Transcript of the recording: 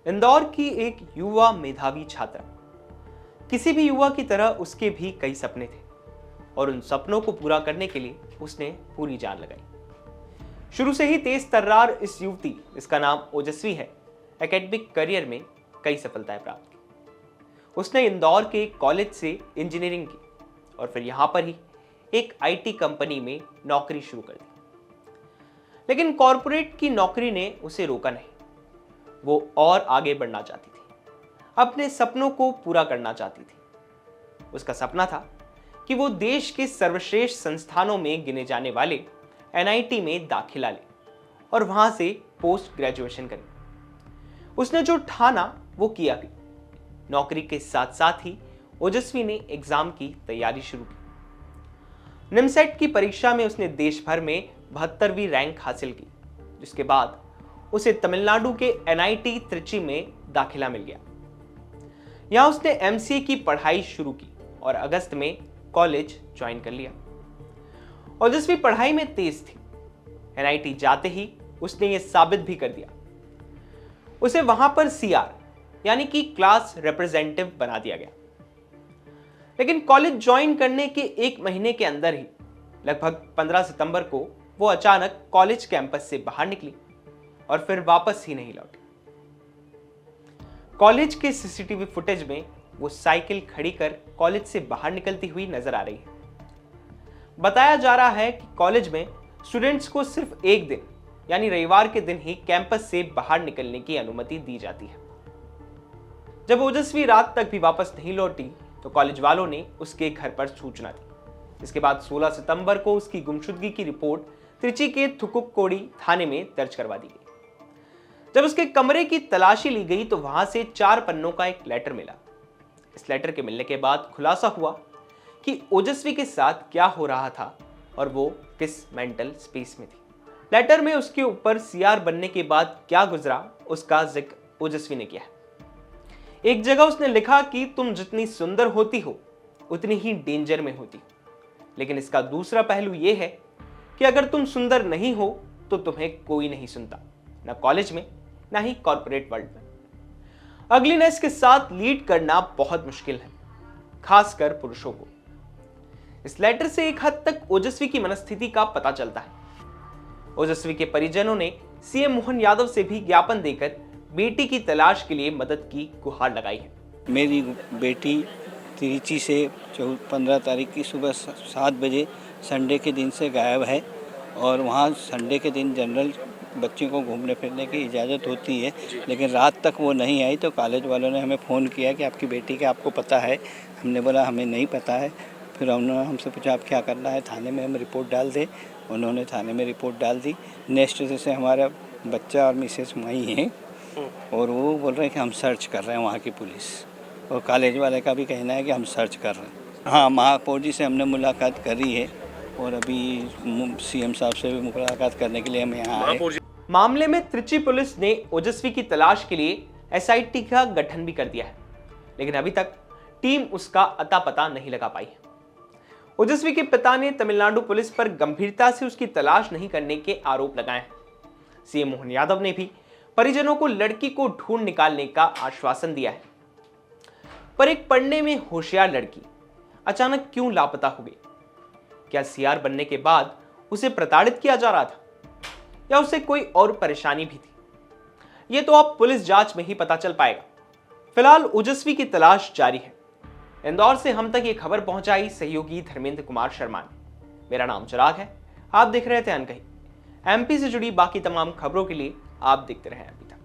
इंदौर की एक युवा मेधावी छात्रा। किसी भी युवा की तरह उसके भी कई सपने थे और उन सपनों को पूरा करने के लिए उसने पूरी जान लगाई। शुरू से ही तेज तर्रार इस युवती, इसका नाम ओजस्वी है, एकेडमिक करियर में कई सफलताएं प्राप्त की। उसने इंदौर के कॉलेज से इंजीनियरिंग की और फिर यहां पर ही एक आईटी कंपनी में नौकरी शुरू कर दी। लेकिन कॉरपोरेट की नौकरी ने उसे रोका नहीं। वो और आगे बढ़ना चाहती थी, अपने सपनों को पूरा करना चाहती थी। उसका सपना था कि वो देश के सर्वश्रेष्ठ संस्थानों में गिने जाने वाले एनआईटी में दाखिला ले और वहां से पोस्ट ग्रेजुएशन करे। उसने जो ठाना वो किया भी। नौकरी के साथ साथ ही ओजस्वी ने एग्जाम की तैयारी शुरू की। निमसेट की परीक्षा में उसने देश भर में 72वीं रैंक हासिल की, जिसके बाद उसे तमिलनाडु के एनआईटी त्रिची में दाखिला मिल गया। यहां उसने एमसीए की पढ़ाई शुरू की और अगस्त में कॉलेज ज्वाइन कर लिया। ओजस्वी पढ़ाई में तेज थी। एनआईटी जाते ही उसने ये साबित भी कर दिया। उसे वहां पर सीआर यानी कि क्लास रिप्रेजेंटेटिव बना दिया गया। लेकिन कॉलेज ज्वाइन करने के एक महीने के अंदर ही लगभग 15 सितंबर को वो अचानक कॉलेज कैंपस से बाहर निकली और फिर वापस ही नहीं लौटी। कॉलेज के सीसीटीवी फुटेज में वो साइकिल खड़ी कर कॉलेज से बाहर निकलती हुई नजर आ रही है। बताया जा रहा है कि कॉलेज में स्टूडेंट्स को सिर्फ एक दिन यानी रविवार के दिन ही कैंपस से बाहर निकलने की अनुमति दी जाती है। जब ओजस्वी रात तक भी वापस नहीं लौटी तो कॉलेज वालों ने उसके घर पर सूचना दी। इसके बाद 16 सितंबर को उसकी गुमशुदगी की रिपोर्ट त्रिची के थुकुक्कोडी थाने में दर्ज करवा दी गई। जब उसके कमरे की तलाशी ली गई तो वहां से 4 पन्नों का एक लेटर मिला। इस लेटर के मिलने के बाद खुलासा हुआ कि ओजस्वी के साथ क्या हो रहा था और वो किस मेंटल स्पेस में थी। लेटर में उसके ऊपर सीआर बनने के बाद क्या गुजरा उसका जिक्र ओजस्वी ने किया है। एक जगह उसने लिखा कि तुम जितनी सुंदर होती हो उतनी ही डेंजर में होती। लेकिन इसका दूसरा पहलू यह है कि अगर तुम सुंदर नहीं हो तो तुम्हें कोई नहीं सुनता, ना कॉलेज में ना ही कॉर्पोरेट वर्ल्ड में। अगलीनेस के साथ लीड करना बहुत मुश्किल है, खासकर पुरुषों को। इस लेटर से एक हद तक ओजस्वी की मनस्थिति का पता चलता है। ओजस्वी के परिजनों ने सीएम मोहन यादव से भी ज्ञापन देकर बेटी की तलाश के लिए मदद की गुहार लगाई है। मेरी बेटी त्रिची से 15 तारीख की सुबह 7 बजे संडे के दिन से गायब है और वहाँ संडे के दिन जनरल बच्चों को घूमने फिरने की इजाज़त होती है, लेकिन रात तक वो नहीं आई। तो कॉलेज वालों ने हमें फ़ोन किया कि आपकी बेटी का आपको पता है। हमने बोला हमें नहीं पता है। फिर उन्होंने हमसे पूछा आप क्या करना है, थाने में हम रिपोर्ट डाल दें। उन्होंने थाने में रिपोर्ट डाल दी। नेक्स्ट डे से हमारा बच्चा और मिसेस वहीं हैं और वो बोल रहे हैं कि हम सर्च कर रहे हैं, वहाँ की पुलिस और कॉलेज वाले का भी कहना है कि हम सर्च कर रहे हैं। हाँ, महापौर जी से हमने मुलाकात करी है और अभी सीएम साहब से भी मुलाकात करने के लिए हम यहाँ आए। मामले में त्रिची पुलिस ने ओजस्वी की तलाश के लिए एसआईटी का गठन भी कर दिया है, लेकिन अभी तक टीम उसका अता पता नहीं लगा पाई है। ओजस्वी के पिता ने तमिलनाडु पुलिस पर गंभीरता से उसकी तलाश नहीं करने के आरोप लगाए हैं। सीएम मोहन यादव ने भी परिजनों को लड़की को ढूंढ निकालने का आश्वासन दिया है। पर एक पढ़ने में होशियार लड़की अचानक क्यों लापता हो गई? क्या सीआर बनने के बाद उसे प्रताड़ित किया जा रहा था या उसे कोई और परेशानी भी थी? यह तो अब पुलिस जांच में ही पता चल पाएगा। फिलहाल ओजस्वी की तलाश जारी है। इंदौर से हम तक ये खबर पहुंचाई सहयोगी धर्मेंद्र कुमार शर्मा ने। मेरा नाम चिराग है, आप देख रहे थे अनकही। एमपी से जुड़ी बाकी तमाम खबरों के लिए आप देखते रहें अभी तक।